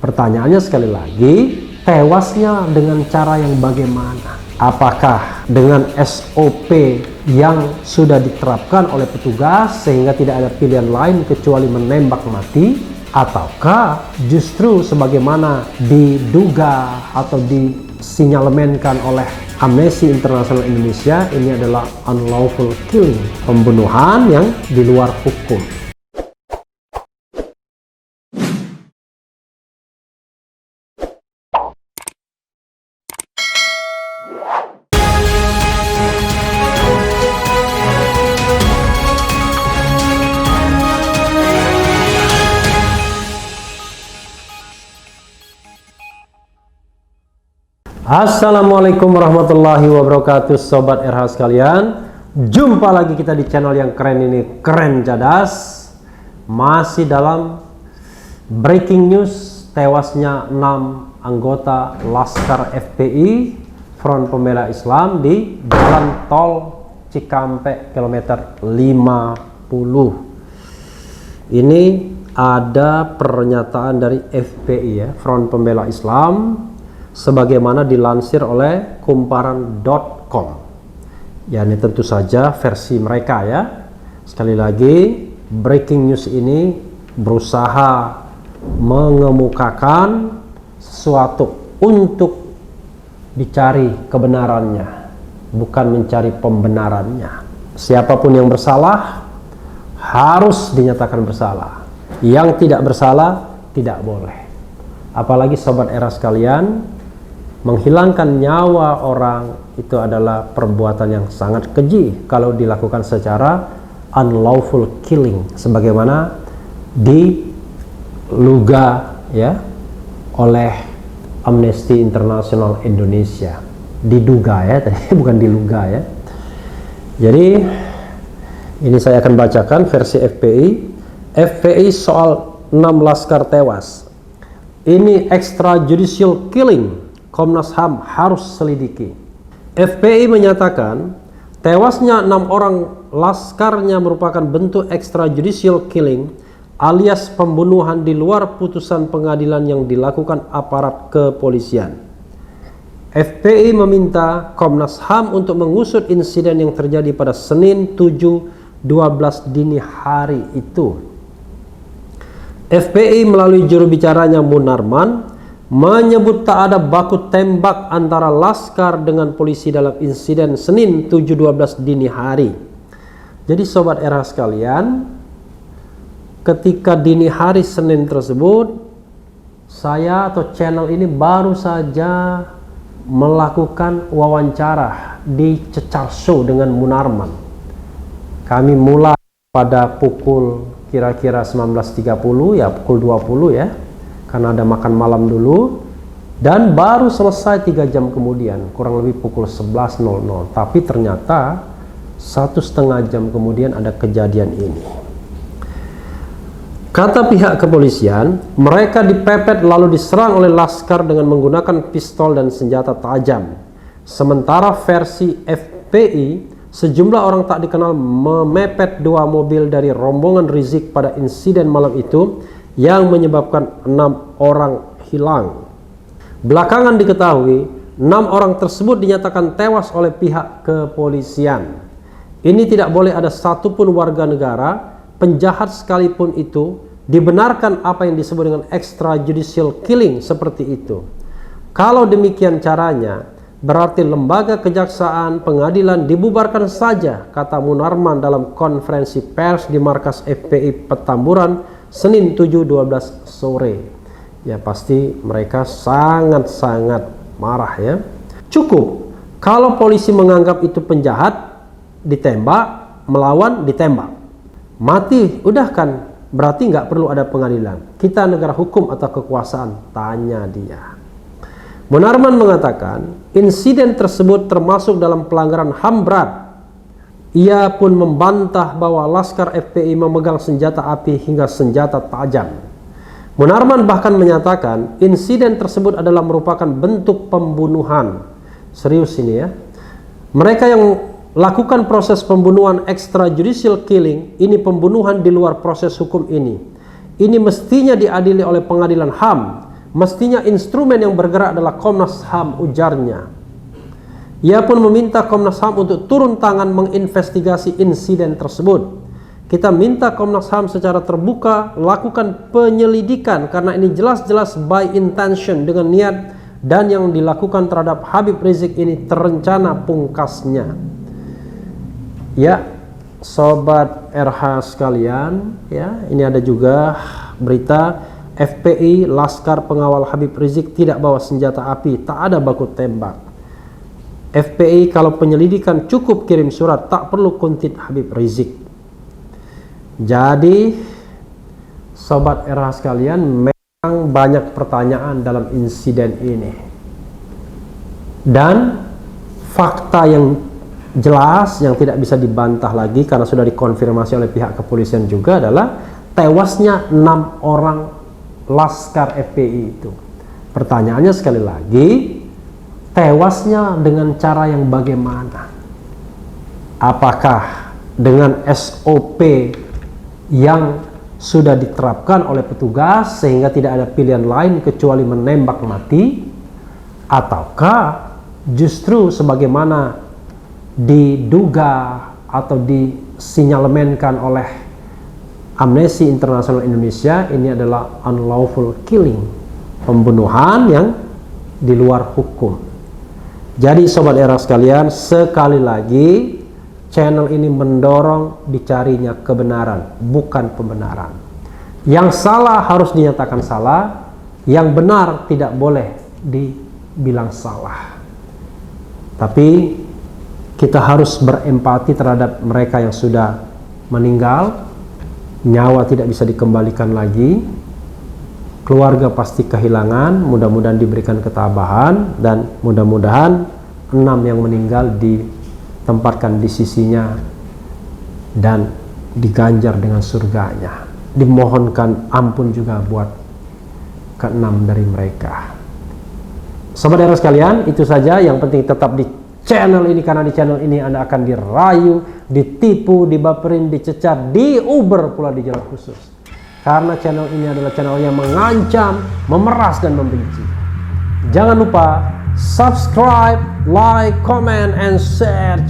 Pertanyaannya sekali lagi, tewasnya dengan cara yang bagaimana? Apakah dengan SOP yang sudah diterapkan oleh petugas sehingga tidak ada pilihan lain kecuali menembak mati, ataukah justru sebagaimana diduga atau disinyalemenkan oleh Amnesty International Indonesia, ini adalah unlawful killing, pembunuhan yang di luar hukum. Assalamualaikum warahmatullahi wabarakatuh, Sobat RH sekalian. Jumpa lagi kita di channel yang keren ini, Keren Cadas. Masih dalam breaking news tewasnya 6 anggota Laskar FPI Front Pembela Islam di Jalan Tol Cikampek kilometer 50. Ini ada pernyataan dari FPI ya, Front Pembela Islam, sebagaimana dilansir oleh kumparan.com. Ya, ini tentu saja versi mereka ya. Sekali lagi, breaking news ini berusaha mengemukakan sesuatu untuk dicari kebenarannya, bukan mencari pembenarannya. Siapapun yang bersalah harus dinyatakan bersalah. Yang tidak bersalah tidak boleh. Apalagi Sobat RH sekalian, menghilangkan nyawa orang itu adalah perbuatan yang sangat keji kalau dilakukan secara unlawful killing, sebagaimana diluga ya oleh Amnesty International Indonesia. Diduga ya tadi, bukan diluga ya. Jadi ini saya akan bacakan versi FPI. FPI soal 6 laskar tewas. Ini extrajudicial killing, Komnas HAM harus selidiki. FPI menyatakan tewasnya 6 orang laskarnya merupakan bentuk extrajudicial killing alias pembunuhan di luar putusan pengadilan yang dilakukan aparat kepolisian. FPI meminta Komnas HAM untuk mengusut insiden yang terjadi pada Senin 7/12 dini hari itu. FPI melalui juru bicaranya Munarman menyebut tak ada baku tembak antara laskar dengan polisi dalam insiden Senin 7/12 dini hari. Jadi Sobat RH sekalian, ketika dini hari Senin tersebut, saya atau channel ini baru saja melakukan wawancara di Cecar Show dengan Munarman. Kami mulai pada pukul kira-kira 19.30 ya, pukul 20 ya, karena ada makan malam dulu, dan baru selesai 3 jam kemudian, kurang lebih pukul 11.00. Tapi ternyata 1,5 jam kemudian ada kejadian ini. Kata pihak kepolisian, mereka dipepet lalu diserang oleh laskar dengan menggunakan pistol dan senjata tajam. Sementara versi FPI, sejumlah orang tak dikenal memepet 2 mobil dari rombongan Rizik pada insiden malam itu yang menyebabkan 6 orang hilang. Belakangan diketahui 6 orang tersebut dinyatakan tewas oleh pihak kepolisian. Ini tidak boleh ada satupun warga negara, penjahat sekalipun itu, dibenarkan apa yang disebut dengan extrajudicial killing seperti itu. Kalau demikian caranya, berarti lembaga kejaksaan, pengadilan dibubarkan saja, kata Munarman dalam konferensi pers di markas FPI Petamburan Senin 7/12 sore. Ya pasti mereka sangat-sangat marah ya. Cukup kalau polisi menganggap itu penjahat, ditembak, melawan, ditembak. Mati, udah kan, berarti nggak perlu ada pengadilan. Kita negara hukum atau kekuasaan? Tanya dia. Munarman mengatakan insiden tersebut termasuk dalam pelanggaran HAM berat. Ia pun membantah bahwa laskar FPI memegang senjata api hingga senjata tajam. Munarman bahkan menyatakan insiden tersebut adalah merupakan bentuk pembunuhan. Serius ini ya. Mereka yang lakukan proses pembunuhan extrajudicial killing, ini pembunuhan di luar proses hukum ini. Ini mestinya diadili oleh pengadilan HAM. Mestinya instrumen yang bergerak adalah Komnas HAM, ujarnya. Ia pun meminta Komnas HAM untuk turun tangan menginvestigasi insiden tersebut. Kita minta Komnas HAM secara terbuka lakukan penyelidikan karena ini jelas-jelas by intention, dengan niat, dan yang dilakukan terhadap Habib Rizik ini terencana pungkasnya. Ya, sobat RH sekalian, ya, ini ada juga berita FPI, Laskar Pengawal Habib Rizik tidak bawa senjata api, tak ada baku tembak. FPI kalau penyelidikan cukup kirim surat, tak perlu kuntit Habib Rizik. Jadi sobat RH sekalian, memang banyak pertanyaan dalam insiden ini, dan fakta yang jelas yang tidak bisa dibantah lagi karena sudah dikonfirmasi oleh pihak kepolisian juga adalah tewasnya 6 orang Laskar FPI itu. Pertanyaannya sekali lagi, tewasnya dengan cara yang bagaimana? Apakah dengan SOP yang sudah diterapkan oleh petugas sehingga tidak ada pilihan lain kecuali menembak mati, ataukah justru sebagaimana diduga atau disinyalemenkan oleh Amnesty International Indonesia, ini adalah unlawful killing, pembunuhan yang di luar hukum. Jadi sobat era sekalian, sekali lagi channel ini mendorong dicarinya kebenaran, bukan pembenaran. Yang salah harus dinyatakan salah, yang benar tidak boleh dibilang salah. Tapi kita harus berempati terhadap mereka yang sudah meninggal, nyawa tidak bisa dikembalikan lagi, keluarga pasti kehilangan, mudah-mudahan diberikan ketabahan, dan mudah-mudahan 6 yang meninggal ditempatkan di sisinya dan diganjar dengan surganya. Dimohonkan ampun juga buat ke-6 dari mereka. Sobat era sekalian, itu saja. Yang penting tetap di channel ini, karena di channel ini Anda akan dirayu, ditipu, dibaperin, dicecar, diuber pula di jalan khusus. Karena channel ini adalah channel yang mengancam, memeras, dan membenci. Jangan lupa subscribe, like, comment, and share.